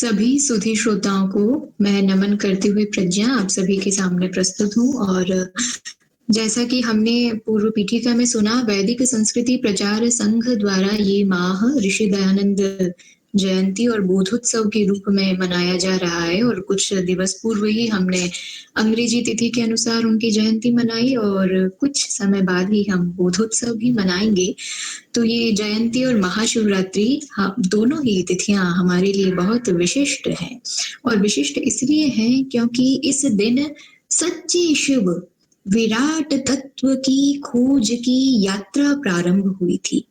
सभी सुधी श्रोताओं को मैं नमन करते हुए प्रज्ञा आप सभी के सामने प्रस्तुत हूँ। और जैसा कि हमने पूर्व पीठिका में सुना, वैदिक संस्कृति प्रचार संघ द्वारा ये माह ऋषि दयानंद जयंती और बोधोत्सव के रूप में मनाया जा रहा है। और कुछ दिवस पूर्व ही हमने अंग्रेजी तिथि के अनुसार उनकी जयंती मनाई और कुछ समय बाद ही हम बोधोत्सव भी मनाएंगे। तो ये जयंती और महाशिवरात्रि दोनों ही तिथियां हमारे लिए बहुत विशिष्ट हैं। और विशिष्ट इसलिए हैं क्योंकि इस दिन सच्चे शिव विराट तत्व की खोज की यात्रा प्रारंभ हुई थी।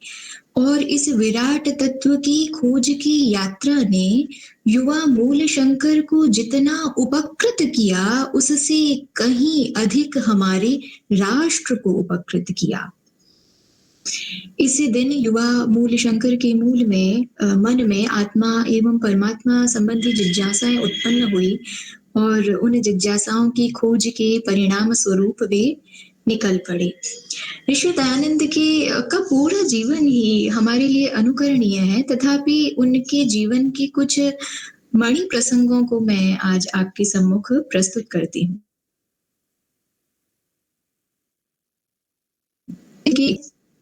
और इस विराट तत्व की खोज की यात्रा ने युवा मूल शंकर को जितना उपकृत किया, उससे कहीं अधिक हमारे राष्ट्र को उपकृत किया। इसी दिन युवा मूल शंकर के मूल में मन में आत्मा एवं परमात्मा संबंधी जिज्ञासाएं उत्पन्न हुई और उन जिज्ञासाओं की खोज के परिणाम स्वरूप वे निकल पड़े। ऋषि दयानंद के का पूरा जीवन ही हमारे लिए अनुकरणीय है, तथापि उनके जीवन के कुछ मणि प्रसंगों को मैं आज आपके सम्मुख प्रस्तुत करती हूँ।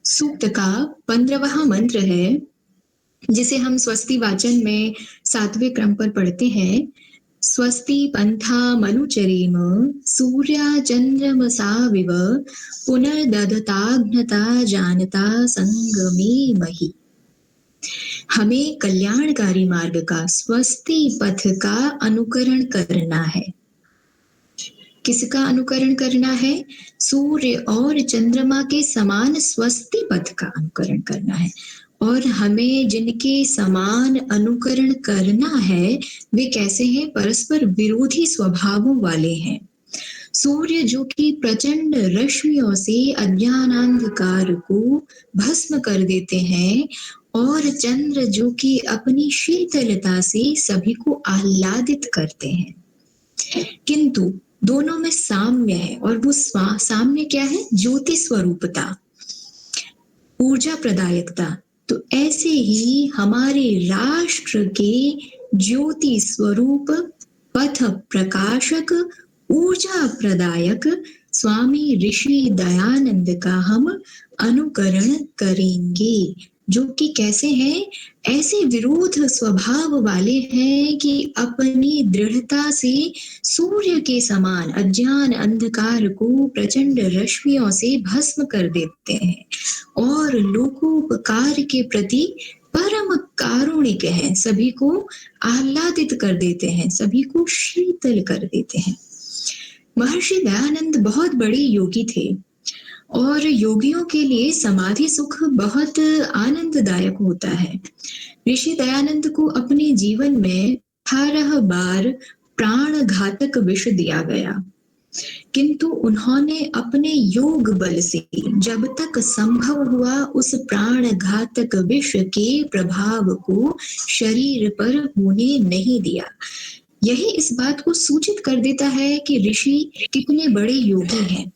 सूक्त का 15वां मंत्र है, जिसे हम स्वस्ति वाचन में 7वें क्रम पर पढ़ते हैं। स्वस्ति पंथा मनुचरेम सूर्या चंद्रमसाविव पुनर्दधताघ्नता जानता संगमे मही। हमें कल्याणकारी मार्ग का स्वस्ति पथ का अनुकरण करना है। किसका अनुकरण करना है? सूर्य और चंद्रमा के समान स्वस्ति पथ का अनुकरण करना है। और हमें जिनके समान अनुकरण करना है वे कैसे हैं? परस्पर विरोधी स्वभावों वाले हैं। सूर्य जो कि प्रचंड रश्मियों से अज्ञानांधकार को भस्म कर देते हैं, और चंद्र जो कि अपनी शीतलता से सभी को आह्लादित करते हैं। किंतु दोनों में साम्य है, और वो साम्य क्या है? ज्योति स्वरूपता, ऊर्जा प्रदायकता। तो ऐसे ही हमारे राष्ट्र के ज्योति स्वरूप, पथ प्रकाशक, ऊर्जा प्रदायक स्वामी ऋषि दयानंद का हम अनुकरण करेंगे, जो कि कैसे हैं? ऐसे विरोध स्वभाव वाले हैं कि अपनी दृढ़ता से सूर्य के समान अज्ञान अंधकार को प्रचंड रश्मियों से भस्म कर देते हैं, और लोकोपकार के प्रति परम कारुणिक हैं, सभी को आह्लादित कर देते हैं, सभी को शीतल कर देते हैं। महर्षि दयानंद बहुत बड़े योगी थे, और योगियों के लिए समाधि सुख बहुत आनंददायक होता है। ऋषि दयानंद को अपने जीवन में 18 बार प्राण घातक विष दिया गया, किंतु उन्होंने अपने योग बल से जब तक संभव हुआ उस प्राण घातक विष के प्रभाव को शरीर पर होने नहीं दिया। यही इस बात को सूचित कर देता है कि ऋषि कितने बड़े योगी हैं।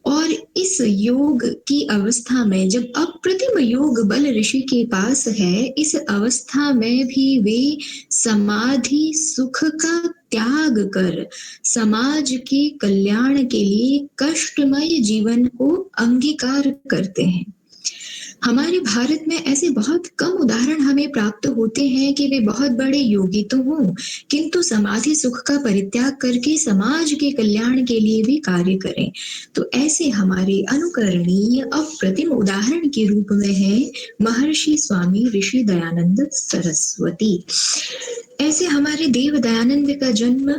और इस योग की अवस्था में, जब अप्रतिम योग बल ऋषि के पास है, इस अवस्था में भी वे समाधि सुख का त्याग कर समाज के कल्याण के लिए कष्टमय जीवन को अंगीकार करते हैं। हमारे भारत में ऐसे बहुत कम उदाहरण हमें प्राप्त होते हैं कि वे बहुत बड़े योगी तो हों, किंतु समाधि सुख का परित्याग करके समाज के कल्याण के लिए भी कार्य करें। तो ऐसे हमारे अनुकरणीय अप्रतिम उदाहरण के रूप में है महर्षि स्वामी ऋषि दयानंद सरस्वती। ऐसे हमारे देव दयानंद का जन्म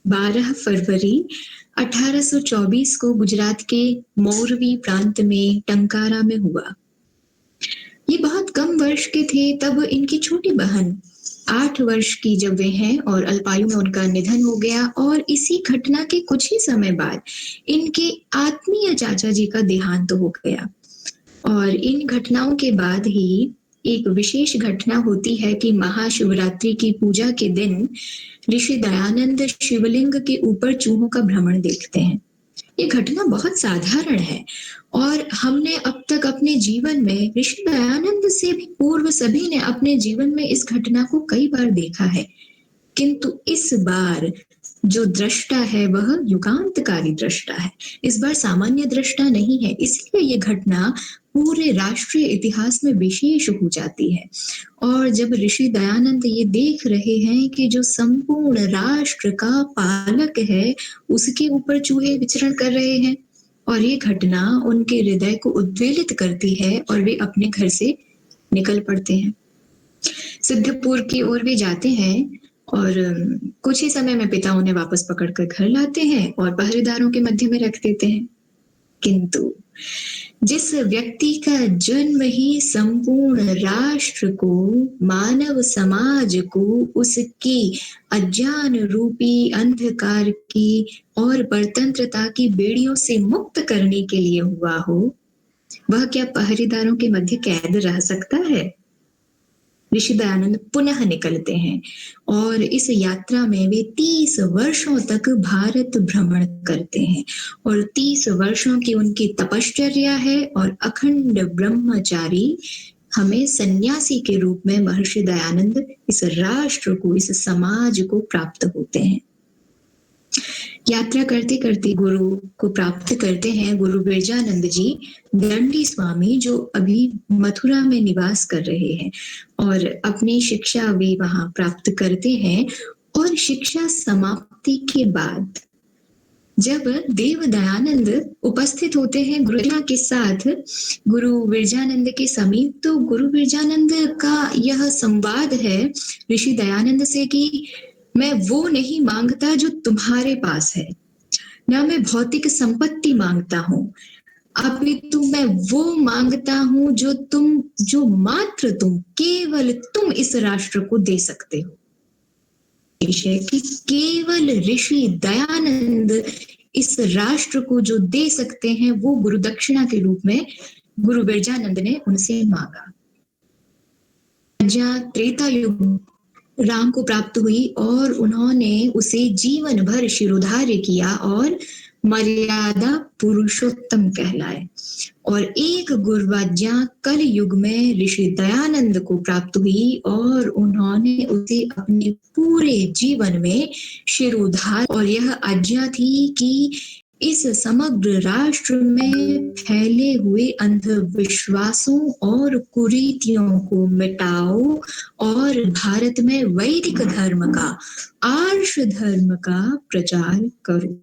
12 फरवरी 1824 को गुजरात के मोरवी प्रांत में टंकारा में हुआ। ये बहुत कम वर्ष के थे तब इनकी छोटी बहन 8 वर्ष की जब वे हैं, और अल्पायु में उनका निधन हो गया। और इसी घटना के कुछ ही समय बाद इनके आत्मीय चाचा जी का देहांत हो गया। और इन घटनाओं के बाद ही एक विशेष घटना होती है कि महाशिवरात्रि की पूजा के दिन ऋषि दयानंद शिवलिंग के ऊपर चूहों का भ्रमण देखते हैं। ये घटना बहुत साधारण है और हमने अब तक अपने जीवन में ऋषि दयानंद से भी पूर्व सभी ने अपने जीवन में इस घटना को कई बार देखा है, किंतु इस बार जो दृष्टा है वह युगांतकारी दृष्टा है। इस बार सामान्य दृष्टा नहीं है, इसलिए ये घटना पूरे राष्ट्रीय इतिहास में विशेष हो जाती है। और जब ऋषि दयानंद ये देख रहे हैं कि जो संपूर्ण राष्ट्र का पालक है उसके ऊपर चूहे विचरण कर रहे हैं, और ये घटना उनके हृदय को उद्वेलित करती है और वे अपने घर से निकल पड़ते हैं। सिद्धपुर की ओर वे जाते हैं और कुछ ही समय में पिता उन्हें वापस पकड़कर घर लाते हैं और पहरेदारों के मध्य में रख देते हैं। किंतु जिस व्यक्ति का जन्म ही संपूर्ण राष्ट्र को, मानव समाज को उसकी अज्ञान रूपी अंधकार की और परतंत्रता की बेड़ियों से मुक्त करने के लिए हुआ हो, वह क्या पहरेदारों के मध्य कैद रह सकता है? ऋषि दयानंद पुनः निकलते हैं और इस यात्रा में वे 30 वर्षों तक भारत भ्रमण करते हैं और 30 वर्षों की उनकी तपश्चर्या है और अखंड ब्रह्मचारी हमें सन्यासी के रूप में महर्षि दयानंद इस राष्ट्र को, इस समाज को प्राप्त होते हैं। यात्रा करते करते गुरु को प्राप्त करते हैं गुरु बिरजानंद जी, दंडी स्वामी, जो अभी मथुरा में निवास कर रहे हैं और अपनी शिक्षा वे वहां प्राप्त करते हैं। और शिक्षा समाप्ति के बाद जब देव दयानंद उपस्थित होते हैं गुरुजी के साथ गुरु बिरजानंद के समीप, तो गुरु बिरजानंद का यह संवाद है ऋषि दयानंद से कि मैं वो नहीं मांगता जो तुम्हारे पास है, ना मैं भौतिक संपत्ति मांगता हूँ, अपितु मैं वो मांगता हूँ जो मात्र तुम, केवल तुम इस राष्ट्र को दे सकते हो। कि केवल ऋषि दयानंद इस राष्ट्र को जो दे सकते हैं वो गुरु दक्षिणा के रूप में गुरु बिरजानंद ने उनसे मांगा। जहाँ त्रेता युग राम को प्राप्त हुई और उन्होंने उसे जीवन भर शिरोधार्य किया और मर्यादा पुरुषोत्तम कहलाए। और एक गुरुवाज्ञा कल युग में ऋषि दयानंद को प्राप्त हुई और उन्होंने उसे अपने पूरे जीवन में शिरोधार्य, और यह आज्ञा थी कि इस समग्र राष्ट्र में फैले हुए अंधविश्वासों और कुरीतियों को मिटाओ और भारत में वैदिक धर्म का, आर्ष धर्म का प्रचार करो।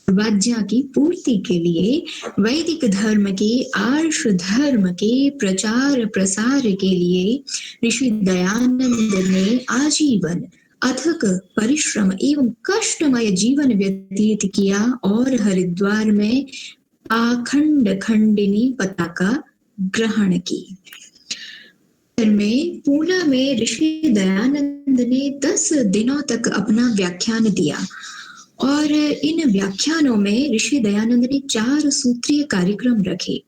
वाज्ञा की पूर्ति के लिए वैदिक धर्म के, आर्ष धर्म के प्रचार प्रसार के लिए ऋषि दयानंद ने आजीवन अथक परिश्रम एवं कष्टमय जीवन व्यतीत किया और हरिद्वार में अखंड खंडिनी पताका ग्रहण की। में पूना में ऋषि दयानंद ने 10 दिनों तक अपना व्याख्यान दिया और इन व्याख्यानों में ऋषि दयानंद ने 4 सूत्रीय कार्यक्रम रखे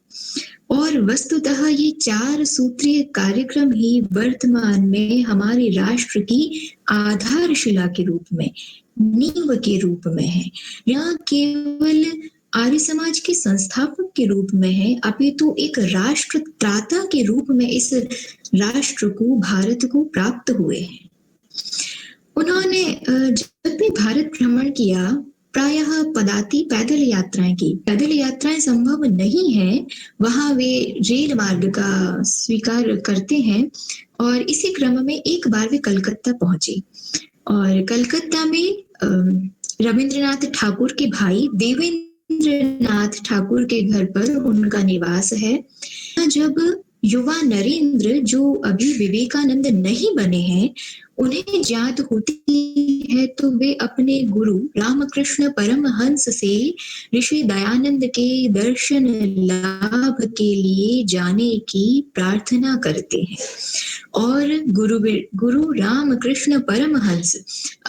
और वस्तुतः ये 4 सूत्रीय कार्यक्रम ही वर्तमान में हमारे राष्ट्र की आधारशिला के रूप में, नींव के रूप में है। यहाँ केवल आर्य समाज के संस्थापक के रूप में है, अपितु एक राष्ट्र त्राता के रूप में इस राष्ट्र को, भारत को प्राप्त हुए हैं। उन्होंने जब भी भारत भ्रमण किया प्रायः पदाती पैदल यात्राएं की। पैदल यात्राएं संभव नहीं है, वहां वे रेल मार्ग का स्वीकार करते हैं और इसी क्रम में एक बार वे कलकत्ता पहुंचे और कलकत्ता में रविंद्रनाथ ठाकुर के भाई देवेंद्रनाथ ठाकुर के घर पर उनका निवास है। जब युवा नरेंद्र, जो अभी विवेकानंद नहीं बने हैं, उन्हें ज्ञात होती है तो वे अपने गुरु रामकृष्ण परमहंस से ऋषि दयानंद के दर्शन लाभ के लिए जाने की प्रार्थना करते हैं और गुरु रामकृष्ण परमहंस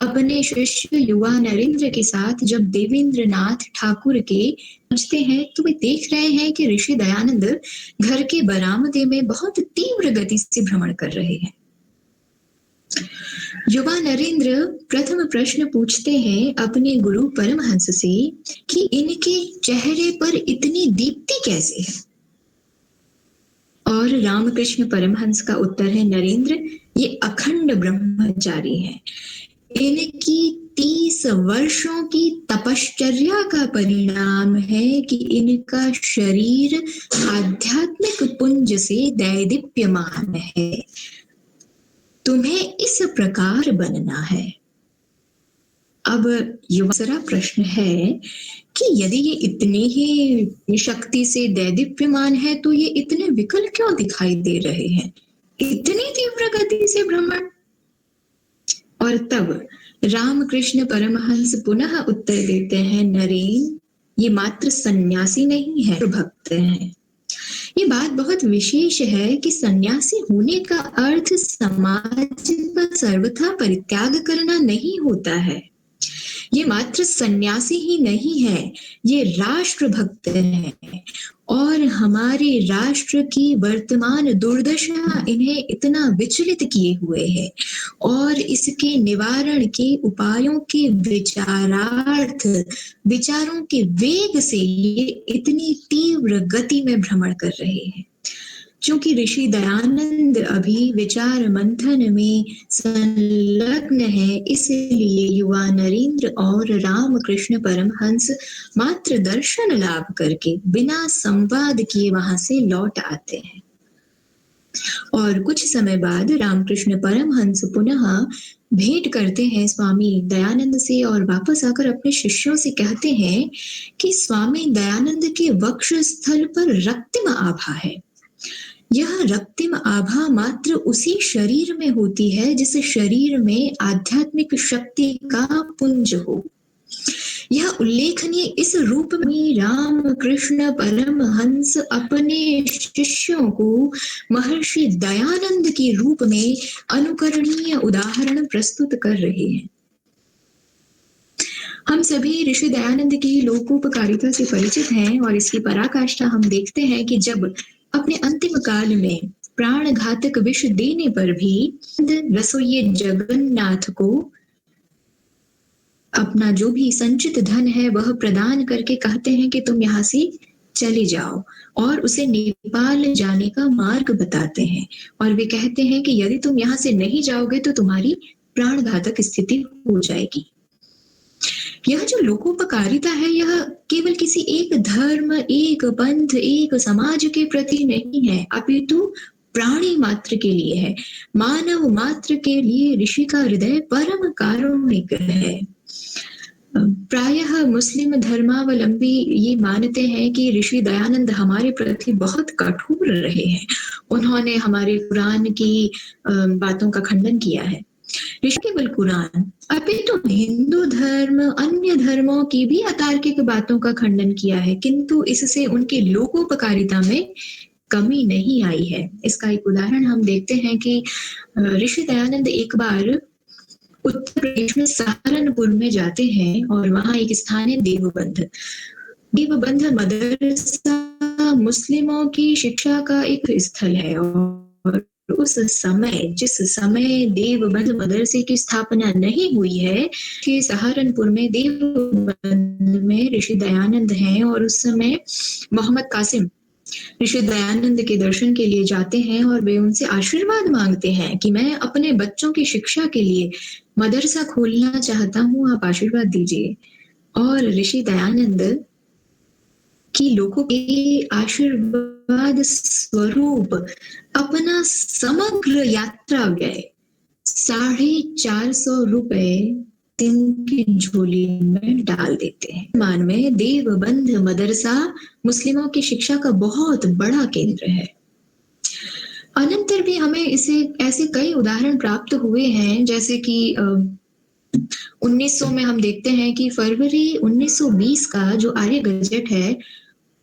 अपने शिष्य युवा नरेंद्र के साथ जब देवेंद्रनाथ ठाकुर के पहुंचते हैं तो वे देख रहे हैं कि ऋषि दयानंद घर के बरामदे में बहुत तीव्र गति से भ्रमण कर रहे हैं। युवा नरेंद्र प्रथम प्रश्न पूछते हैं अपने गुरु परमहंस से कि इनके चेहरे पर इतनी दीप्ति कैसे है। और रामकृष्ण परमहंस का उत्तर है, नरेंद्र, ये अखंड ब्रह्मचारी हैं। इनकी 30 वर्षों की तपश्चर्या का परिणाम है कि इनका शरीर आध्यात्मिक पुंज से दैदीप्यमान है। तुम्हें इस प्रकार बनना है। अब युवा प्रश्न है कि यदि ये इतने ही शक्ति से दैदीप्यमान है तो ये इतने विकल क्यों दिखाई दे रहे हैं, इतनी तीव्र गति से भ्रमण। और तब रामकृष्ण परमहंस पुनः उत्तर देते हैं, नरेन, ये मात्र सन्यासी नहीं है, भक्त हैं। ये बात बहुत विशेष है कि सन्यासी होने का अर्थ समाज का सर्वथा परित्याग करना नहीं होता है। ये मात्र सन्यासी ही नहीं है, ये राष्ट्र भक्त हैं। और हमारे राष्ट्र की वर्तमान दुर्दशा इन्हें इतना विचलित किए हुए है और इसके निवारण के उपायों के विचारार्थ विचारों के वेग से ये इतनी तीव्र गति में भ्रमण कर रहे हैं। चूंकि ऋषि दयानंद अभी विचार मंथन में संलग्न है, इसलिए युवा नरेंद्र और रामकृष्ण परमहंस मात्र दर्शन लाभ करके बिना संवाद किए वहां से लौट आते हैं। और कुछ समय बाद रामकृष्ण परमहंस पुनः भेंट करते हैं स्वामी दयानंद से और वापस आकर अपने शिष्यों से कहते हैं कि स्वामी दयानंद के वक्ष स्थल पर रक्तिम आभा है। यह रक्तिम आभा मात्र उसी शरीर में होती है जिस शरीर में आध्यात्मिक शक्ति का पुंज हो। यह उल्लेखनीय इस रूप में रामकृष्ण परमहंस अपने शिष्यों को महर्षि दयानंद के रूप में अनुकरणीय उदाहरण प्रस्तुत कर रहे हैं। हम सभी ऋषि दयानंद की लोकोपकारिता से परिचित हैं और इसकी पराकाष्ठा हम देखते हैं कि जब अपने अंतिम काल में प्राण घातक विष देने पर भी रसोइये जगन्नाथ को अपना जो भी संचित धन है वह प्रदान करके कहते हैं कि तुम यहाँ से चले जाओ, और उसे नेपाल जाने का मार्ग बताते हैं। और वे कहते हैं कि यदि तुम यहाँ से नहीं जाओगे तो तुम्हारी प्राण घातक स्थिति हो जाएगी। यह जो लोकोपकारिता है यह केवल किसी एक धर्म, एक पंथ, एक समाज के प्रति नहीं है, अपितु प्राणी मात्र के लिए है, मानव मात्र के लिए ऋषि का हृदय परम कारुणिक है। प्रायः मुस्लिम धर्मावलंबी ये मानते हैं कि ऋषि दयानंद हमारे प्रति बहुत कठोर रहे हैं, उन्होंने हमारे कुरान की बातों का खंडन किया है। ऋषि केवल कुरान अपितु हिंदू धर्म, अन्य धर्मों की भी अतार्किक बातों का खंडन किया है, किंतु इससे उनकी लोकोपकारिता में कमी नहीं आई है। इसका एक उदाहरण हम देखते हैं कि ऋषि दयानंद एक बार उत्तर प्रदेश में सहारनपुर में जाते हैं और वहां एक स्थान है देवबंध। देवबंध मदरसा मुस्लिमों की शिक्षा का एक स्थल है और उस समय, जिस समय देवबंध मदरसे की स्थापना नहीं हुई है, कि सहारनपुर में देवबंध में ऋषि दयानंद हैं और उस समय मोहम्मद कासिम ऋषि दयानंद के दर्शन के लिए जाते हैं और वे उनसे आशीर्वाद मांगते हैं कि मैं अपने बच्चों की शिक्षा के लिए मदरसा खोलना चाहता हूँ, आप आशीर्वाद दीजिए। और ऋषि दयानंद की लोगों के आशीर्वाद स्वरूप अपना समग्र यात्रा व्यय 450 रुपए की झोली में डाल देते हैं। मान में देवबंध मदरसा मुस्लिमों की शिक्षा का बहुत बड़ा केंद्र है। अनंतर भी हमें ऐसे कई उदाहरण प्राप्त हुए हैं, जैसे कि 1900 में हम देखते हैं कि फरवरी 1920 का जो आर्य गजट है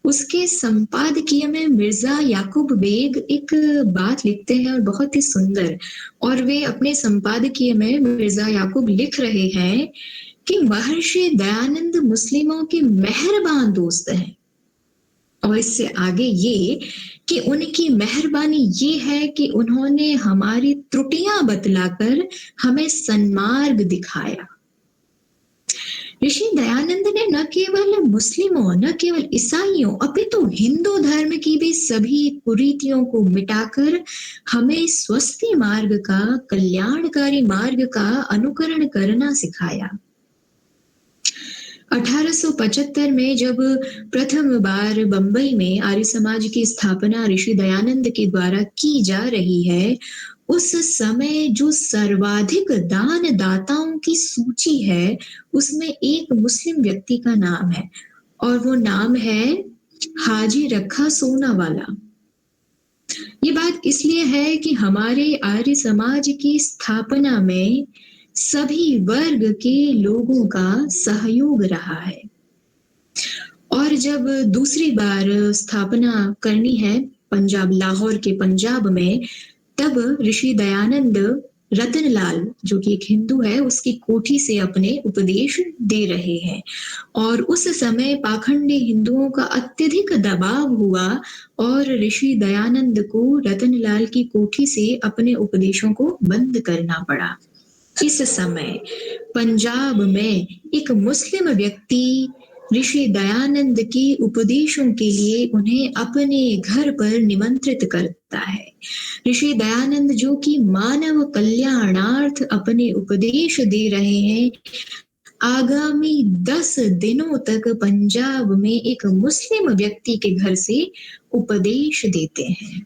उसके संपादकीय में मिर्जा याकूब बेग एक बात लिखते हैं और बहुत ही सुंदर। और वे अपने संपादकीय में मिर्जा याकूब लिख रहे हैं कि महर्षि दयानंद मुस्लिमों के मेहरबान दोस्त हैं। और इससे आगे ये कि उनकी मेहरबानी ये है कि उन्होंने हमारी त्रुटियां बतलाकर हमें सन्मार्ग दिखाया। ऋषि दयानंद ने न केवल मुस्लिमों, न केवल ईसाइयों, अपितु हिंदू धर्म की भी सभी कुरीतियों को मिटाकर हमें स्वस्ति मार्ग का, कल्याणकारी मार्ग का अनुकरण करना सिखाया। 1875 में जब प्रथम बार बंबई में आर्य समाज की स्थापना ऋषि दयानंद के द्वारा की जा रही है, उस समय जो सर्वाधिक दान दाताओं की सूची है उसमें एक मुस्लिम व्यक्ति का नाम है, और वो नाम है हाजी रखा सोनावाला। ये बात इसलिए है कि हमारे आर्य समाज की स्थापना में सभी वर्ग के लोगों का सहयोग रहा है। और जब दूसरी बार स्थापना करनी है पंजाब, लाहौर के पंजाब में, तब ऋषि दयानंद रतनलाल जो कि एक हिंदू है उसकी कोठी से अपने उपदेश दे रहे हैं। और उस समय पाखंडी हिंदुओं का अत्यधिक दबाव हुआ और ऋषि दयानंद को रतनलाल की कोठी से अपने उपदेशों को बंद करना पड़ा। इस समय पंजाब में एक मुस्लिम व्यक्ति ऋषि दयानंद के उपदेशों के लिए उन्हें अपने घर पर निमंत्रित करता है। ऋषि दयानंद जो कि मानव कल्याणार्थ अपने उपदेश दे रहे हैं, आगामी 10 दिनों तक पंजाब में एक मुस्लिम व्यक्ति के घर से उपदेश देते हैं।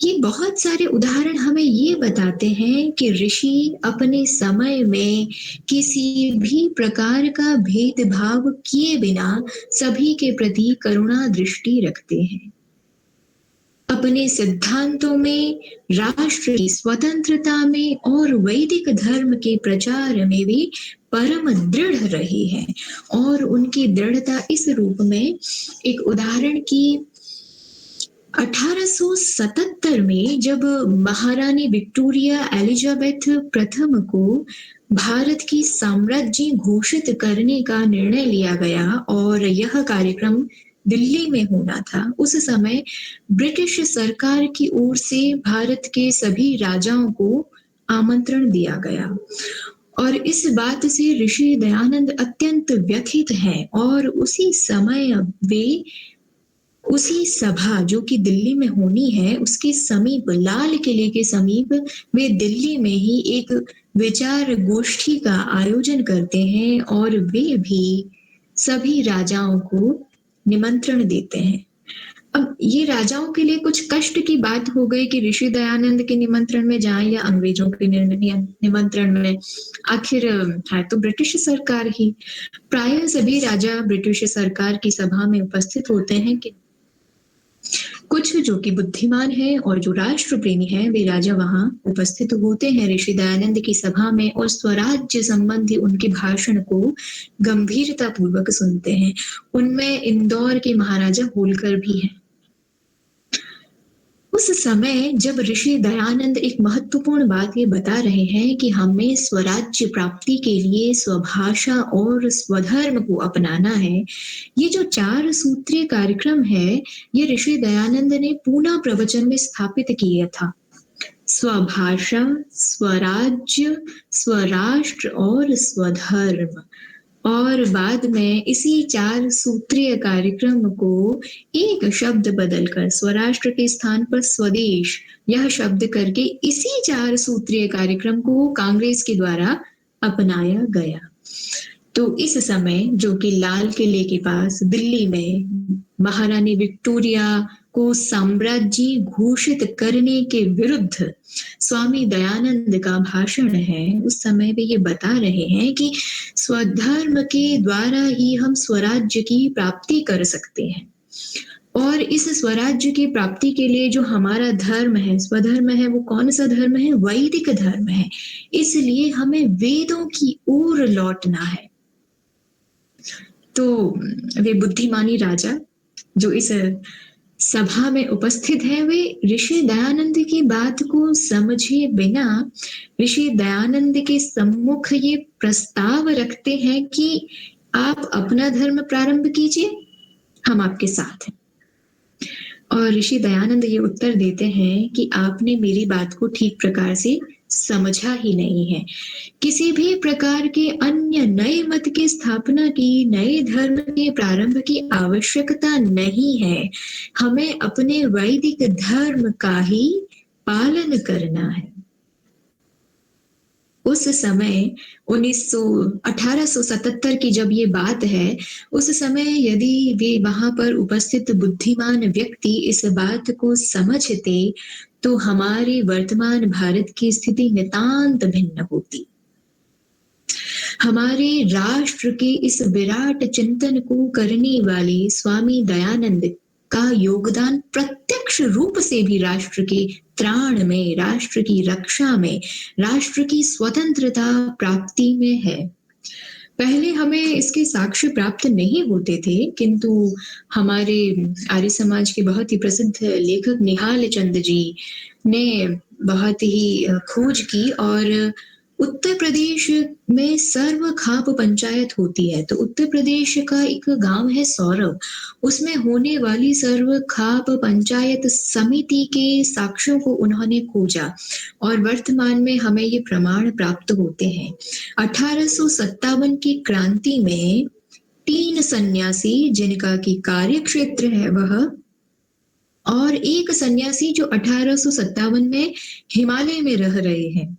ये बहुत सारे उदाहरण हमें ये बताते हैं कि ऋषि अपने समय में किसी भी प्रकार का भेदभाव किए बिना सभी के प्रति करुणा दृष्टि रखते हैं। अपने सिद्धांतों में, राष्ट्र की स्वतंत्रता में और वैदिक धर्म के प्रचार में भी परम दृढ़ रहे हैं। और उनकी दृढ़ता इस रूप में, एक उदाहरण की 1877 में जब महारानी विक्टोरिया एलिजाबेथ प्रथम को भारत की साम्राज्य घोषित करने का निर्णय लिया गया और यह कार्यक्रम दिल्ली में होना था, उस समय ब्रिटिश सरकार की ओर से भारत के सभी राजाओं को आमंत्रण दिया गया। और इस बात से ऋषि दयानंद अत्यंत व्यथित हैं और उसी समय वे उसी सभा जो कि दिल्ली में होनी है उसके समीप, लाल किले के समीप, वे दिल्ली में ही एक विचार गोष्ठी का आयोजन करते हैं और वे भी सभी राजाओं को निमंत्रण देते हैं। अब ये राजाओं के लिए कुछ कष्ट की बात हो गई कि ऋषि दयानंद के निमंत्रण में जाएं या अंग्रेजों के निमंत्रण में, आखिर है तो ब्रिटिश सरकार ही। प्राय सभी राजा ब्रिटिश सरकार की सभा में उपस्थित होते हैं कि कुछ जो कि बुद्धिमान है और जो राष्ट्र प्रेमी है वे राजा वहां उपस्थित होते हैं ऋषि दयानंद की सभा में और स्वराज्य संबंधी उनके भाषण को गंभीरता पूर्वक सुनते हैं। उनमें इंदौर के महाराजा होलकर भी हैं। उस समय जब ऋषि दयानंद एक महत्वपूर्ण बात ये बता रहे हैं कि हमें स्वराज्य प्राप्ति के लिए स्वभाषा और स्वधर्म को अपनाना है, ये जो 4 सूत्रीय कार्यक्रम है ये ऋषि दयानंद ने पूना प्रवचन में स्थापित किया था। स्वभाषा, स्वराज्य, स्वराष्ट्र और स्वधर्म। और बाद में इसी 4 सूत्रीय कार्यक्रम को एक शब्द बदलकर स्वराष्ट्र के स्थान पर स्वदेश यह शब्द करके इसी 4 सूत्रीय कार्यक्रम को कांग्रेस के द्वारा अपनाया गया। तो इस समय जो कि लाल किले के पास दिल्ली में महारानी विक्टोरिया को साम्राज्य घोषित करने के विरुद्ध स्वामी दयानंद का भाषण है, उस समय वे ये बता रहे हैं कि स्वधर्म के द्वारा ही हम स्वराज्य की प्राप्ति कर सकते हैं। और इस स्वराज्य की प्राप्ति के लिए जो हमारा धर्म है, स्वधर्म है, वो कौन सा धर्म है? वैदिक धर्म है। इसलिए हमें वेदों की ओर लौटना है। तो वे बुद्धिमानी राजा जो इस सभा में उपस्थित है, वे ऋषि दयानंद की बात को समझे बिना ऋषि दयानंद के सम्मुख ये प्रस्ताव रखते हैं कि आप अपना धर्म प्रारंभ कीजिए, हम आपके साथ हैं। और ऋषि दयानंद ये उत्तर देते हैं कि आपने मेरी बात को ठीक प्रकार से समझा ही नहीं है। किसी भी प्रकार के अन्य नए मत की स्थापना की, नए धर्म के प्रारंभ की आवश्यकता नहीं है। हमें अपने वैदिक धर्म का ही पालन करना है। उस समय 1877 की जब ये बात है, उस समय यदि वे वहां पर उपस्थित बुद्धिमान व्यक्ति इस बात को समझते तो हमारे वर्तमान भारत की स्थिति नितांत भिन्न होती। हमारे राष्ट्र के इस विराट चिंतन को करने वाले स्वामी दयानंद का योगदान प्रत्यक्ष रूप से भी राष्ट्र के त्राण में, राष्ट्र की रक्षा में, राष्ट्र की स्वतंत्रता प्राप्ति में है। पहले हमें इसके साक्ष्य प्राप्त नहीं होते थे, किंतु हमारे आर्य समाज के बहुत ही प्रसिद्ध लेखक निहाल चंद जी ने बहुत ही खोज की और उत्तर प्रदेश में सर्व खाप पंचायत होती है। तो उत्तर प्रदेश का एक गांव है सौरव, उसमें होने वाली सर्व खाप पंचायत समिति के साक्ष्यों को उन्होंने खोजा और वर्तमान में हमें ये प्रमाण प्राप्त होते हैं। 1857 की क्रांति में 3 सन्यासी जिनका की कार्य क्षेत्र है वह, और एक सन्यासी जो 1857 में हिमालय में रह रहे हैं,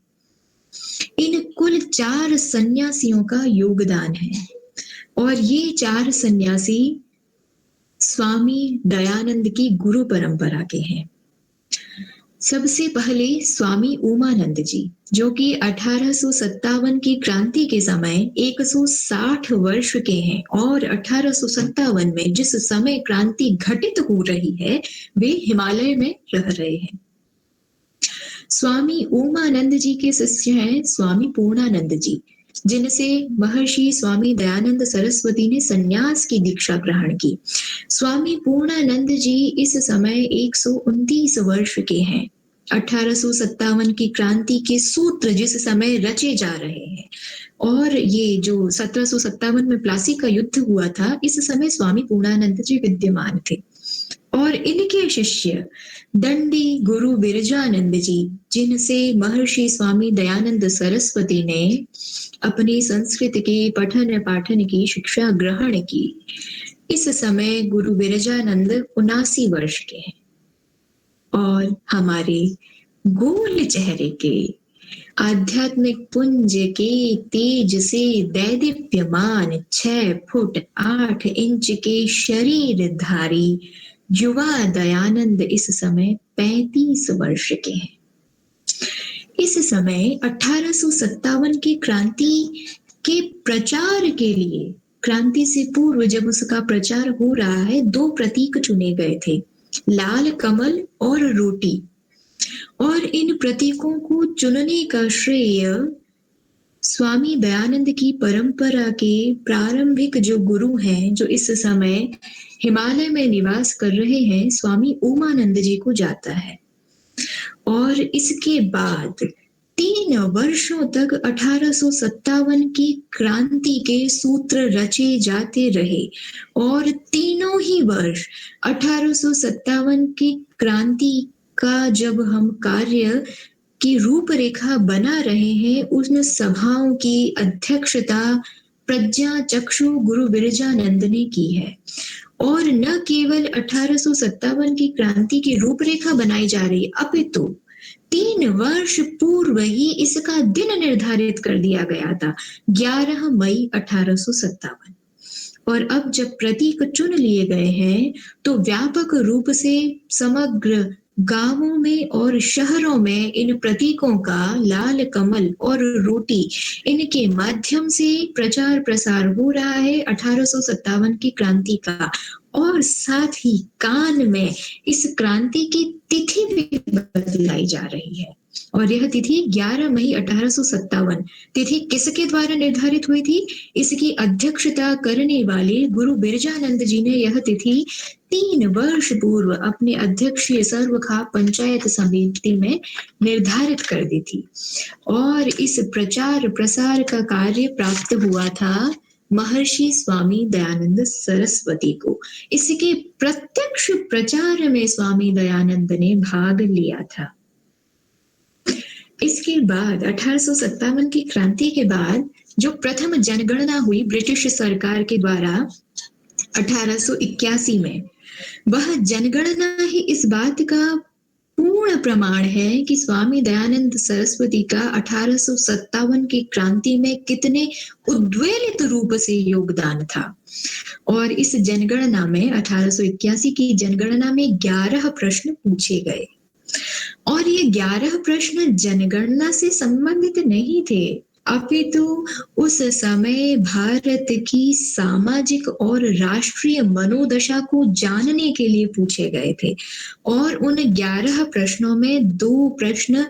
इन कुल 4 सन्यासियों का योगदान है। और ये 4 सन्यासी स्वामी दयानंद की गुरु परंपरा के हैं। सबसे पहले स्वामी उमानंद जी, जो कि 1857 की क्रांति के समय 160 वर्ष के हैं और 1857 में जिस समय क्रांति घटित हो रही है वे हिमालय में रह रहे हैं। स्वामी उमानंद जी के शिष्य हैं स्वामी पूर्णानंद जी, जिनसे महर्षि स्वामी दयानंद सरस्वती ने सन्यास की दीक्षा ग्रहण की। स्वामी पूर्णानंद जी इस समय 129 वर्ष के हैं। 1857 की क्रांति के सूत्र जिस समय रचे जा रहे हैं, और ये जो 1757 में प्लासी का युद्ध हुआ था, इस समय स्वामी पूर्णानंद जी विद्यमान थे। और इनके शिष्य दंडी गुरु बिरजानंद जी, जिनसे महर्षि स्वामी दयानंद सरस्वती ने अपनी संस्कृत के पठन पाठन की शिक्षा ग्रहण की। इस समय गुरु बिरजानंद 79 वर्ष के हैं और हमारे गोल चेहरे के आध्यात्मिक पुंज के तेज से दैदीप्यमान 6 फुट 8 इंच के शरीरधारी युवा दयानंद इस समय 35 वर्ष के हैं। इस समय 1857 की क्रांति के प्रचार के लिए, क्रांति से पूर्व जब उसका प्रचार हो रहा है, 2 प्रतीक चुने गए थे, लाल कमल और रोटी। और इन प्रतीकों को चुनने का श्रेय स्वामी दयानंद की परंपरा के प्रारंभिक जो गुरु हैं, जो इस समय हिमालय में निवास कर रहे हैं, स्वामी उमानंद जी को जाता है। और इसके बाद 3 वर्षों तक 1857 की क्रांति के सूत्र रचे जाते रहे और तीनों ही वर्ष 1857 की क्रांति का जब हम कार्य की रूपरेखा बना रहे हैं, उन सभाओं की अध्यक्षता प्रज्ञा चक्षु गुरु बिरजानंद ने की है। और न केवल 1857 की क्रांति की रूपरेखा बनाई जा रही, अपितु 3 वर्ष पूर्व ही इसका दिन निर्धारित कर दिया गया था, 11 मई 1857। और अब जब प्रतीक चुन लिए गए हैं तो व्यापक रूप से समग्र गांवों में और शहरों में इन प्रतीकों का, लाल कमल और रोटी, इनके माध्यम से प्रचार प्रसार हो रहा है 1857 की क्रांति का। और साथ ही कान में इस क्रांति की तिथि भी बदलाई जा रही है, और यह तिथि 11 मई 1857 तिथि किसके द्वारा निर्धारित हुई थी? इसकी अध्यक्षता करने वाले गुरु बिरजानंद जी ने यह तिथि 3 वर्ष पूर्व अपने अध्यक्षीय सर्वखाप पंचायत समिति में निर्धारित कर दी थी। और इस प्रचार प्रसार का कार्य प्राप्त हुआ था महर्षि स्वामी दयानंद सरस्वती को। इसके प्रत्यक्ष प्रचार में स्वामी दयानंद ने भाग लिया था। इसके बाद 1857 की क्रांति के बाद जो प्रथम जनगणना हुई ब्रिटिश सरकार के द्वारा 1881 में, वह जनगणना ही इस बात का पूर्ण प्रमाण है कि स्वामी दयानंद सरस्वती का 1857 की क्रांति में कितने उद्वेलित रूप से योगदान था। और इस जनगणना में 1881 की जनगणना में 11 प्रश्न पूछे गए और ये 11 प्रश्न जनगणना से संबंधित नहीं थे, अपितु उस समय भारत की सामाजिक और राष्ट्रीय मनोदशा को जानने के लिए पूछे गए थे। और उन 11 प्रश्नों में 2 प्रश्न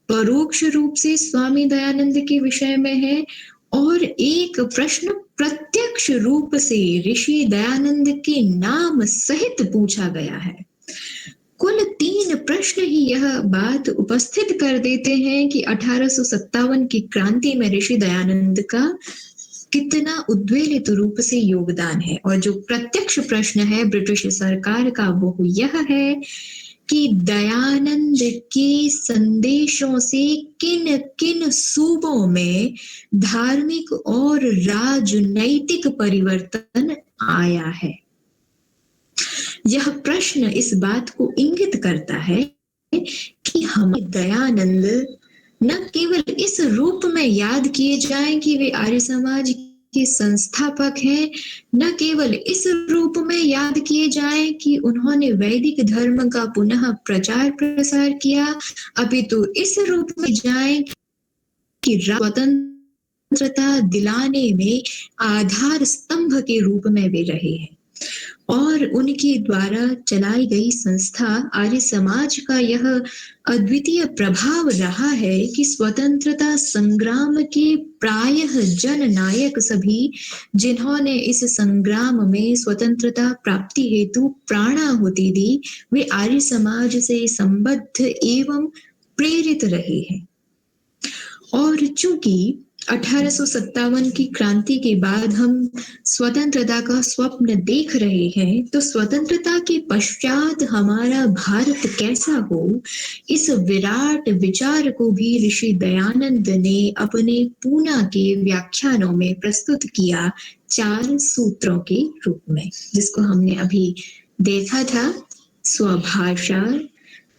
परोक्ष रूप से स्वामी दयानंद के विषय में है और एक प्रश्न प्रत्यक्ष रूप से ऋषि दयानंद के नाम सहित पूछा गया है। कुल 3 प्रश्न ही यह बात उपस्थित कर देते हैं कि 1857 की क्रांति में ऋषि दयानंद का कितना उद्वेलित रूप से योगदान है। और जो प्रत्यक्ष प्रश्न है ब्रिटिश सरकार का वो यह है कि दयानंद के संदेशों से किन किन सूबों में धार्मिक और राजनैतिक परिवर्तन आया है। यह प्रश्न इस बात को इंगित करता है कि हम दयानंद न केवल इस रूप में याद किए जाएं कि वे आर्य समाज के संस्थापक हैं, न केवल इस रूप में याद किए जाएं कि उन्होंने वैदिक धर्म का पुनः प्रचार प्रसार किया, अपितु इस रूप में जाएं कि स्वतंत्रता दिलाने में आधार स्तंभ के रूप में वे रहे हैं और उनके द्वारा चलाई गई संस्था आर्य समाज का यह अद्वितीय प्रभाव रहा है कि स्वतंत्रता संग्राम के प्रायः जननायक सभी जिन्होंने इस संग्राम में स्वतंत्रता प्राप्ति हेतु प्राणाहुति दी, वे आर्य समाज से संबद्ध एवं प्रेरित रहे हैं। और चूंकि 1857 की क्रांति के बाद हम स्वतंत्रता का स्वप्न देख रहे हैं, तो स्वतंत्रता के पश्चात हमारा भारत कैसा हो, इस विराट विचार को भी ऋषि दयानंद ने अपने पूना के व्याख्यानों में प्रस्तुत किया 4 सूत्रों के रूप में, जिसको हमने अभी देखा था। स्वभाषा,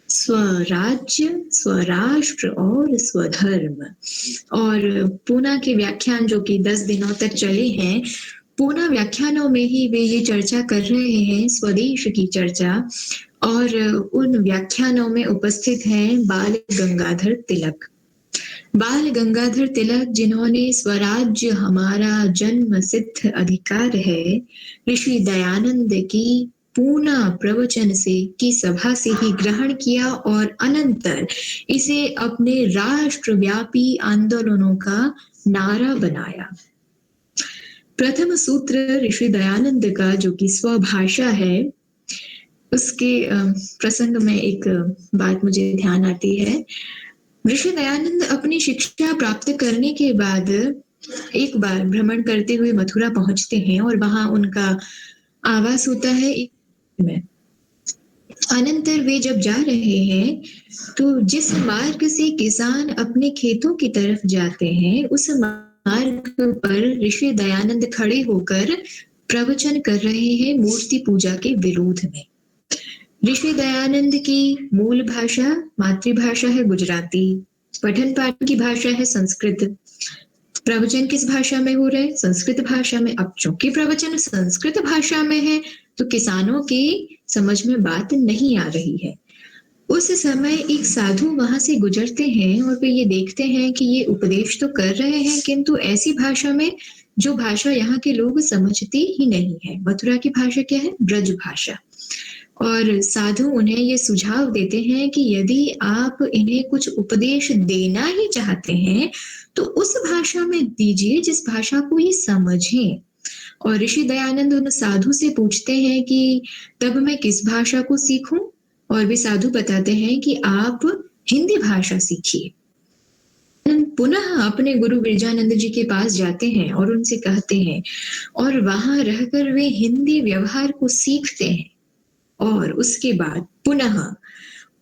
स्वराज्य, स्वराष्ट्र और स्वधर्म। और पूना के व्याख्यान जो कि 10 दिनों तक चले हैं, पूना व्याख्यानों में ही वे ये चर्चा कर रहे हैं स्वदेश की चर्चा। और उन व्याख्यानों में उपस्थित हैं बाल गंगाधर तिलक। बाल गंगाधर तिलक जिन्होंने स्वराज्य हमारा जन्म सिद्ध अधिकार है ऋषि दयानंद की पूना प्रवचन से की सभा से ही ग्रहण किया और अनंतर इसे अपने राष्ट्रव्यापी आंदोलनों का नारा बनाया। प्रथम सूत्र ऋषि दयानंद का जो कि स्वभाषा है, उसके प्रसंग में एक बात मुझे ध्यान आती है। ऋषि दयानंद अपनी शिक्षा प्राप्त करने के बाद एक बार भ्रमण करते हुए मथुरा पहुंचते हैं और वहां उनका आवास होता है में। अनंतर वे जब जा रहे हैं तो जिस मार्ग से किसान अपने खेतों की तरफ जाते हैं, उस मार्ग पर ऋषि दयानंद खड़े होकर प्रवचन कर रहे हैं मूर्ति पूजा के विरोध में। ऋषि दयानंद की मूल भाषा मातृभाषा है गुजराती, पठन पाठन की भाषा है संस्कृत। प्रवचन किस भाषा में हो रहे हैं? संस्कृत भाषा में। अब चूंकि प्रवचन संस्कृत भाषा में है तो किसानों की समझ में बात नहीं आ रही है। उस समय एक साधु वहां से गुजरते हैं और वे ये देखते हैं कि ये उपदेश तो कर रहे हैं किंतु ऐसी भाषा में जो भाषा यहाँ के लोग समझते ही नहीं है। मथुरा की भाषा क्या है? ब्रज भाषा। और साधु उन्हें ये सुझाव देते हैं कि यदि आप इन्हें कुछ उपदेश देना ही चाहते हैं तो उस भाषा में दीजिए जिस भाषा को ये समझें। और ऋषि दयानंद उन साधु से पूछते हैं कि तब मैं किस भाषा को सीखूं? और वे साधु बताते हैं कि आप हिंदी भाषा सीखिए। दयानंद पुनः अपने गुरु विरजानंद जी के पास जाते हैं और उनसे कहते हैं, और वहां रहकर वे हिंदी व्यवहार को सीखते हैं। और उसके बाद पुनः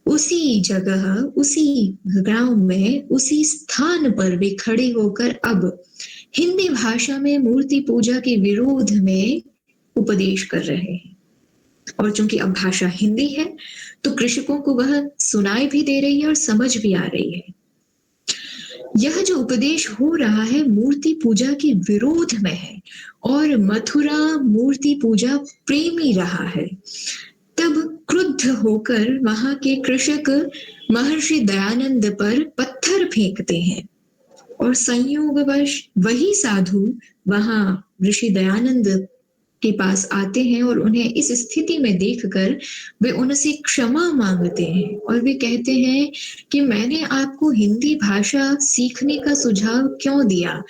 उसी जगह, उसी गांव में, उसी स्थान पर वे खड़े होकर अब हिंदी भाषा में मूर्ति पूजा के विरोध में उपदेश कर रहे हैं। और चूंकि अब भाषा हिंदी है तो कृषकों को वह सुनाई भी दे रही है और समझ भी आ रही है। यह जो उपदेश हो रहा है मूर्ति पूजा के विरोध में है, और मथुरा मूर्ति पूजा प्रेमी रहा है। तब क्रुद्ध होकर वहां के कृषक महर्षि दयानंद पर पत्थर फेंकते हैं, और संयोगवश वही साधु वहां ऋषि दयानंद के पास आते हैं और उन्हें इस स्थिति में देखकर वे उनसे क्षमा मांगते हैं। और वे कहते हैं कि मैंने आपको हिंदी भाषा सीखने का सुझाव क्यों दिया?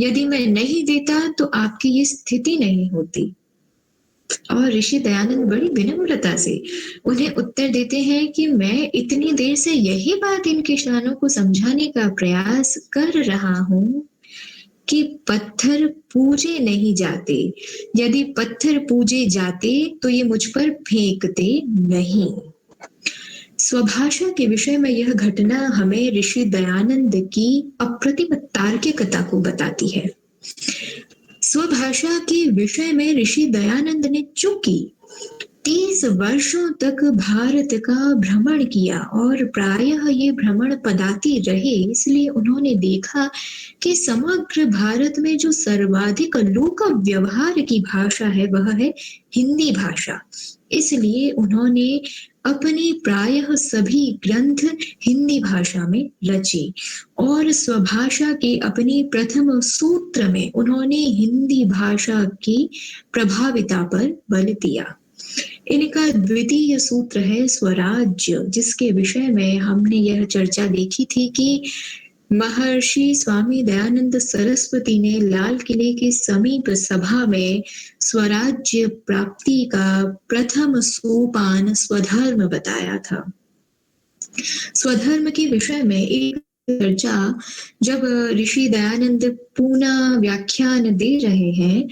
यदि मैं नहीं देता तो आपकी ये स्थिति नहीं होती। और ऋषि दयानंद बड़ी विनम्रता से उन्हें उत्तर देते हैं कि मैं इतनी देर से यही बात इन किसानों को समझाने का प्रयास कर रहा हूं कि पत्थर पूजे नहीं जाते। यदि पत्थर पूजे जाते तो ये मुझ पर फेंकते नहीं। स्वभाषा के विषय में यह घटना हमें ऋषि दयानंद की अप्रतिम तार्किकता को बताती है। स्वभाषा के विषय में ऋषि दयानंद ने चूंकि 30 वर्षों तक भारत का भ्रमण किया और प्रायः ये भ्रमण पदाती रहे, इसलिए उन्होंने देखा कि समग्र भारत में जो सर्वाधिक लोक व्यवहार की भाषा है वह है हिंदी भाषा। इसलिए उन्होंने अपने प्रायः सभी ग्रंथ हिंदी भाषा में रचे, और स्वभाषा के अपने प्रथम सूत्र में उन्होंने हिंदी भाषा की प्रभाविता पर बल दिया। इनका द्वितीय सूत्र है स्वराज्य, जिसके विषय में हमने यह चर्चा देखी थी कि महर्षि स्वामी दयानंद सरस्वती ने लाल किले के समीप सभा में स्वराज्य प्राप्ति का प्रथम सोपान स्वधर्म बताया था। स्वधर्म के विषय में एक चर्चा जब ऋषि दयानंद पुनः व्याख्यान दे रहे हैं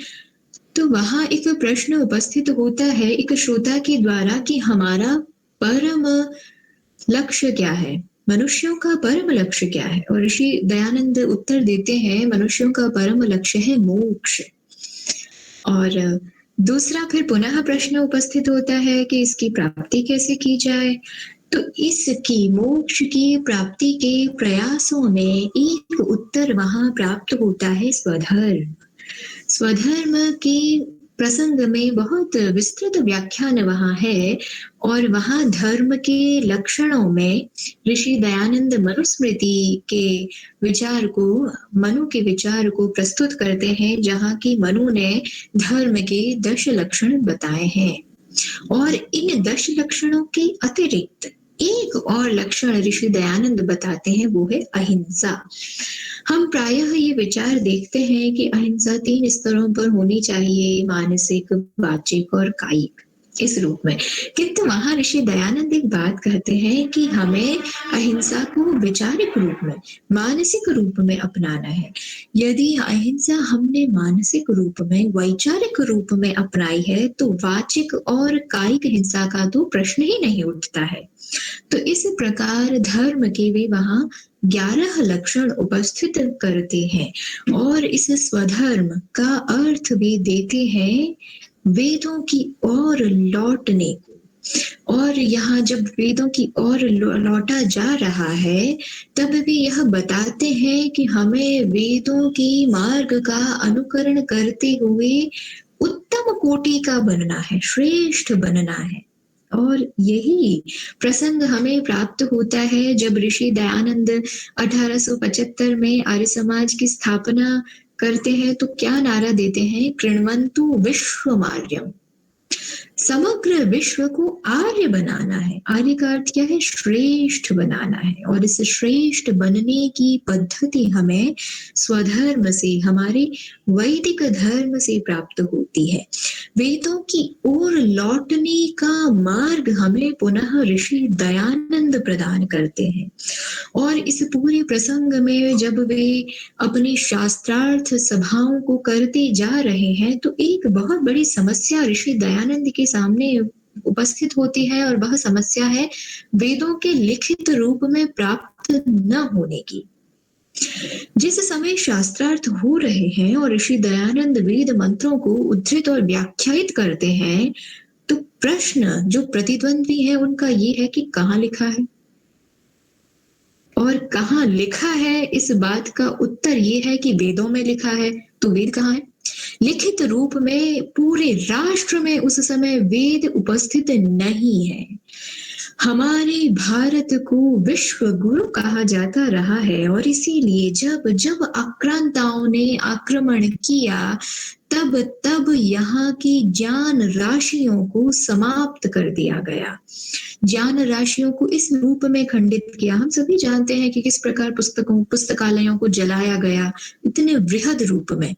तो वहां एक प्रश्न उपस्थित होता है एक श्रोता के द्वारा कि हमारा परम लक्ष्य क्या है, मनुष्यों का परम लक्ष्य क्या है? और ऋषि दयानंद उत्तर देते हैं मनुष्यों का परम लक्ष्य है मोक्ष। और दूसरा फिर पुनः प्रश्न उपस्थित होता है कि इसकी प्राप्ति कैसे की जाए? तो इसकी मोक्ष की प्राप्ति के प्रयासों में एक उत्तर वहां प्राप्त होता है स्वधर्म। स्वधर्म के प्रसंग में बहुत विस्तृत व्याख्यान वहां है, और वहां धर्म के लक्षणों में ऋषि दयानंद मनुस्मृति के विचार को, मनु के विचार को प्रस्तुत करते हैं, जहां की मनु ने धर्म के 10 लक्षण बताए हैं। और इन 10 लक्षणों के अतिरिक्त एक और लक्षण ऋषि दयानंद बताते हैं, वो है अहिंसा। हम प्रायः ये विचार देखते हैं कि अहिंसा 3 स्तरों पर होनी चाहिए, मानसिक, वाचिक और कायिक, इस रूप में। किंतु वहां ऋषि दयानंद एक बात कहते हैं कि हमें अहिंसा को वैचारिक रूप में, मानसिक रूप में अपनाना है। यदि अहिंसा हमने मानसिक रूप में, वैचारिक रूप में अपनाई है तो वाचिक और कायिक हिंसा का तो प्रश्न ही नहीं उठता है। तो इस प्रकार धर्म के वे वहां 11 लक्षण उपस्थित करते हैं, और इस स्वधर्म का अर्थ भी देते हैं वेदों की ओर लौटने को। और यहाँ जब वेदों की ओर लौटा जा रहा है तब भी यह बताते हैं कि हमें वेदों की मार्ग का अनुकरण करते हुए उत्तम कोटि का बनना है, श्रेष्ठ बनना है। और यही प्रसंग हमें प्राप्त होता है जब ऋषि दयानंद 1875 में आर्य समाज की स्थापना करते हैं तो क्या नारा देते हैं? कृण्वन्तु विश्वमार्यम्। समग्र विश्व को आर्य बनाना है। आर्य का अर्थ क्या है? श्रेष्ठ बनाना है। और इस श्रेष्ठ बनने की पद्धति हमें स्वधर्म से, हमारे वैदिक धर्म से प्राप्त होती है। वेदों की ओर लौटने का मार्ग हमें पुनः ऋषि दयानंद प्रदान करते हैं। और इस पूरे प्रसंग में जब वे अपनी शास्त्रार्थ सभाओं को करते जा रहे हैं तो एक बहुत बड़ी समस्या ऋषि दयानंद के सामने उपस्थित होती है, और वह समस्या है वेदों के लिखित रूप में प्राप्त न होने की। जिस समय शास्त्रार्थ हो रहे हैं और ऋषि दयानंद वेद मंत्रों को उद्धृत और व्याख्यायित करते हैं, तो प्रश्न जो प्रतिद्वंद्वी है उनका ये है कि कहाँ लिखा है, और कहाँ लिखा है इस बात का उत्तर ये है कि वेदों में लिखा है। तो वेद कहाँ है? लिखित रूप में पूरे राष्ट्र में उस समय वेद उपस्थित नहीं है। हमारे भारत को विश्व गुरु कहा जाता रहा है, और इसीलिए जब जब आक्रांताओं ने आक्रमण किया तब तब यहाँ की ज्ञान राशियों को समाप्त कर दिया गया। ज्ञान राशियों को इस रूप में खंडित किया। हम सभी जानते हैं कि किस प्रकार पुस्तकालयों को जलाया गया इतने बृहद रूप में।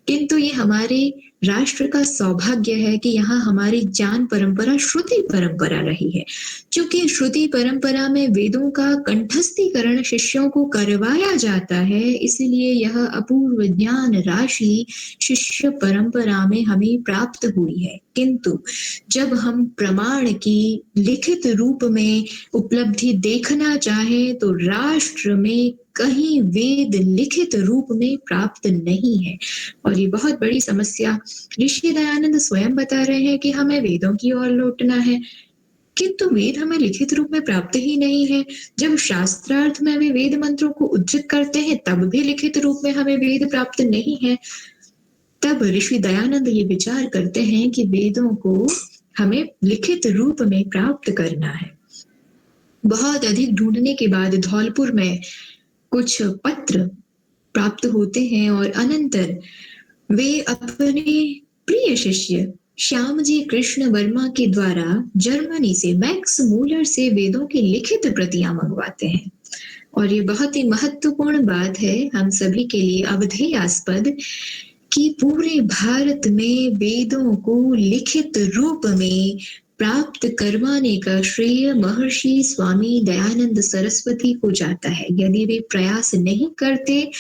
किंतु ये हमारे राष्ट्र का सौभाग्य है कि यहाँ हमारी ज्ञान परंपरा श्रुति परंपरा रही है। क्योंकि श्रुति परंपरा में वेदों का कंठस्थीकरण शिष्यों को करवाया जाता है, इसलिए यह अपूर्व ज्ञान राशि शिष्य परंपरा में हमें प्राप्त हुई है। किंतु जब हम प्रमाण की लिखित रूप में उपलब्धि देखना चाहें तो राष्ट्र में कहीं वेद लिखित रूप में प्राप्त नहीं है, और ये बहुत बड़ी समस्या ऋषि दयानंद स्वयं बता रहे हैं कि हमें वेदों की ओर लौटना है, किंतु वेद हमें लिखित रूप में प्राप्त ही नहीं है। जब शास्त्रार्थ में वे वेद मंत्रों को उद्धृत करते हैं तब भी लिखित रूप में हमें वेद प्राप्त नहीं है। तब ऋषि दयानंद ये विचार करते हैं कि वेदों को हमें लिखित रूप में प्राप्त करना है। बहुत अधिक ढूंढने के बाद धौलपुर में कुछ पत्र प्राप्त होते हैं, और अनंतर वे अपने प्रिय शिष्य श्यामजी कृष्ण वर्मा के द्वारा जर्मनी से मैक्स मूलर से वेदों की लिखित प्रतियां मंगवाते हैं। और ये बहुत ही महत्वपूर्ण बात है हम सभी के लिए अवधेयास्पद कि पूरे भारत में वेदों को लिखित रूप में प्राप्त करवाने का श्रेय महर्षि स्वामी दयानंद सरस्वती को जाता है। यदि वे प्रयास नहीं करते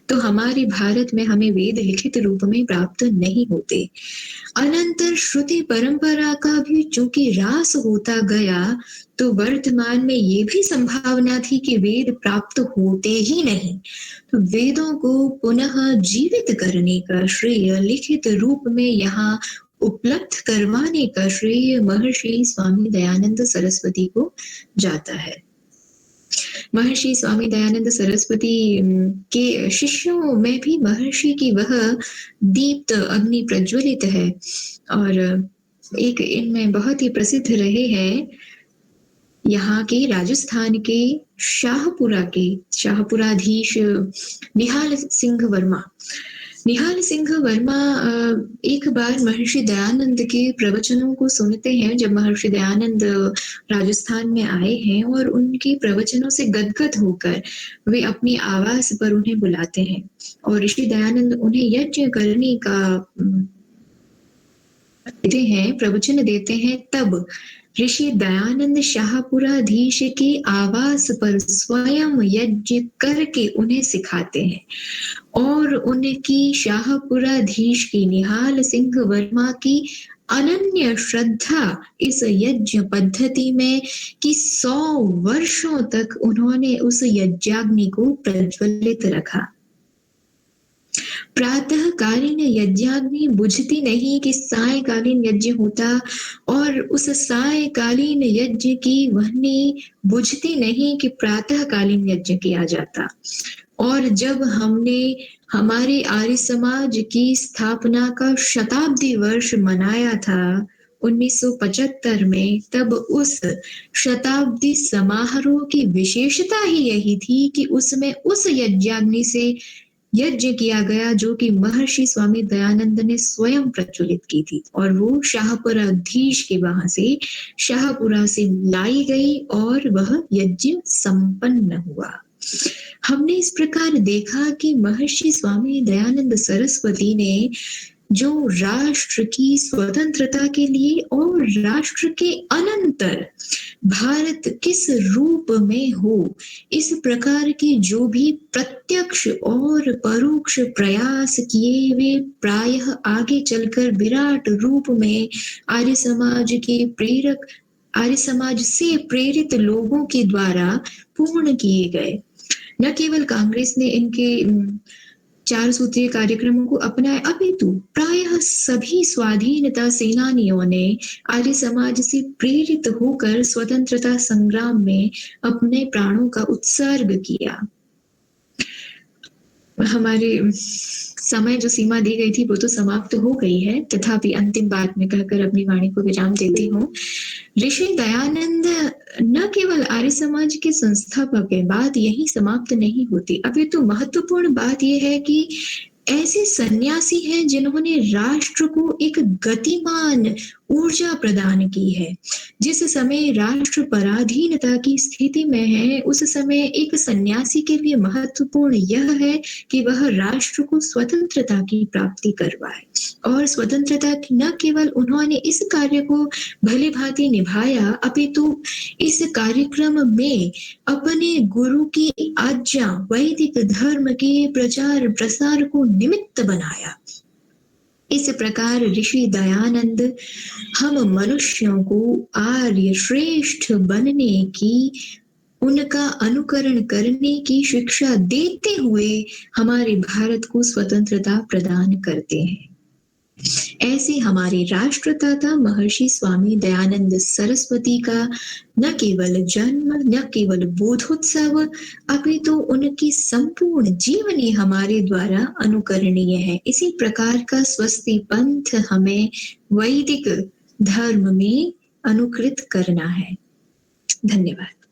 तो हमारे भारत में हमें वेद लिखित रूप में प्राप्त नहीं होते। अनंतर श्रुति परंपरा का भी चूंकि ह्रास होता गया तो वर्तमान में ये भी संभावना थी कि वेद प्राप्त होते ही नहीं। तो वेदों को पुनः जीवित करने का श्रेय लिखित रूप में यहाँ उपलब्ध करवाने का श्रेय महर्षि स्वामी दयानंद सरस्वती को जाता है। महर्षि स्वामी दयानंद सरस्वती के शिष्यों में भी महर्षि की वह दीप्त अग्नि प्रज्वलित है, और एक इनमें बहुत ही प्रसिद्ध रहे हैं यहाँ के राजस्थान के शाहपुराधीश निहाल सिंह वर्मा। निहाल सिंह वर्मा एक बार महर्षि दयानंद के प्रवचनों को सुनते हैं जब महर्षि दयानंद राजस्थान में आए हैं, और उनके प्रवचनों से गदगद होकर वे अपनी आवास पर उन्हें बुलाते हैं और ऋषि दयानंद उन्हें यज्ञ करने का देते हैं, प्रवचन देते हैं। तब ऋषि दयानंद शाहपुराधीश के आवास पर स्वयं यज्ञ करके उन्हें सिखाते हैं, और उनकी शाहपुराधीश की निहाल सिंह वर्मा की अनन्य श्रद्धा इस यज्ञ पद्धति में कि 100 वर्षों तक उन्होंने उस यज्ञाग्नि को प्रज्वलित रखा। प्रातःकालीन यज्ञाग्नि बुझती नहीं कि सायकालीन यज्ञ होता, और उस सायकालीन यज्ञ की वहनी बुझती नहीं कि प्रातःकालीन यज्ञ किया जाता। और जब हमने हमारे आर्य समाज की स्थापना का शताब्दी वर्ष मनाया था 1975 में, तब उस शताब्दी समारोह की विशेषता ही यही थी कि उसमें उस यज्ञाग्नि से यज्ञ किया गया जो कि महर्षि स्वामी दयानंद ने स्वयं प्रज्वलित की थी और वो शाहपुराधीश के वहां से शाहपुरा से लाई गई और वह यज्ञ संपन्न हुआ। हमने इस प्रकार देखा कि महर्षि स्वामी दयानंद सरस्वती ने जो राष्ट्र की स्वतंत्रता के लिए और राष्ट्र के अनंतर भारत किस रूप में हो, इस प्रकार के जो भी प्रत्यक्ष और परोक्ष प्रयास किए वे प्रायः आगे चलकर विराट रूप में आर्य समाज से प्रेरित लोगों के द्वारा पूर्ण किए गए। न केवल कांग्रेस ने इनके 4 सूत्रीय कार्यक्रमों को अपनाया, अपितु प्रायः सभी स्वाधीनता सेनानियों ने आर्य समाज से प्रेरित होकर स्वतंत्रता संग्राम में अपने प्राणों का उत्सर्ग किया। हमारे समय जो सीमा दी गई थी वो तो समाप्त हो गई है, तथापि अंतिम बात में कहकर अपनी वाणी को विराम देती हूँ। ऋषि दयानंद न केवल आर्य समाज के संस्थापक है, बात यही समाप्त नहीं होती, अभी तो महत्वपूर्ण बात यह है कि ऐसे सन्यासी हैं जिन्होंने राष्ट्र को एक गतिमान ऊर्जा प्रदान की है। जिस समय राष्ट्र पराधीनता की स्थिति में है, उस समय एक सन्यासी के लिए महत्वपूर्ण यह है कि वह राष्ट्र को स्वतंत्रता की प्राप्ति करवाए। और स्वतंत्रता न केवल उन्होंने इस कार्य को भली भांति निभाया, अपितु इस कार्यक्रम में अपने गुरु की आज्ञा वैदिक धर्म के प्रचार प्रसार को निमित्त बनाया। इस प्रकार ऋषि दयानंद हम मनुष्यों को आर्य श्रेष्ठ बनने की, उनका अनुकरण करने की शिक्षा देते हुए हमारे भारत को स्वतंत्रता प्रदान करते हैं। ऐसे हमारे राष्ट्रदाता महर्षि स्वामी दयानंद सरस्वती का न केवल जन्म, न केवल बोधोत्सव, अपितु उनकी संपूर्ण जीवनी हमारे द्वारा अनुकरणीय है। इसी प्रकार का स्वस्ति पंथ हमें वैदिक धर्म में अनुकृत करना है। धन्यवाद।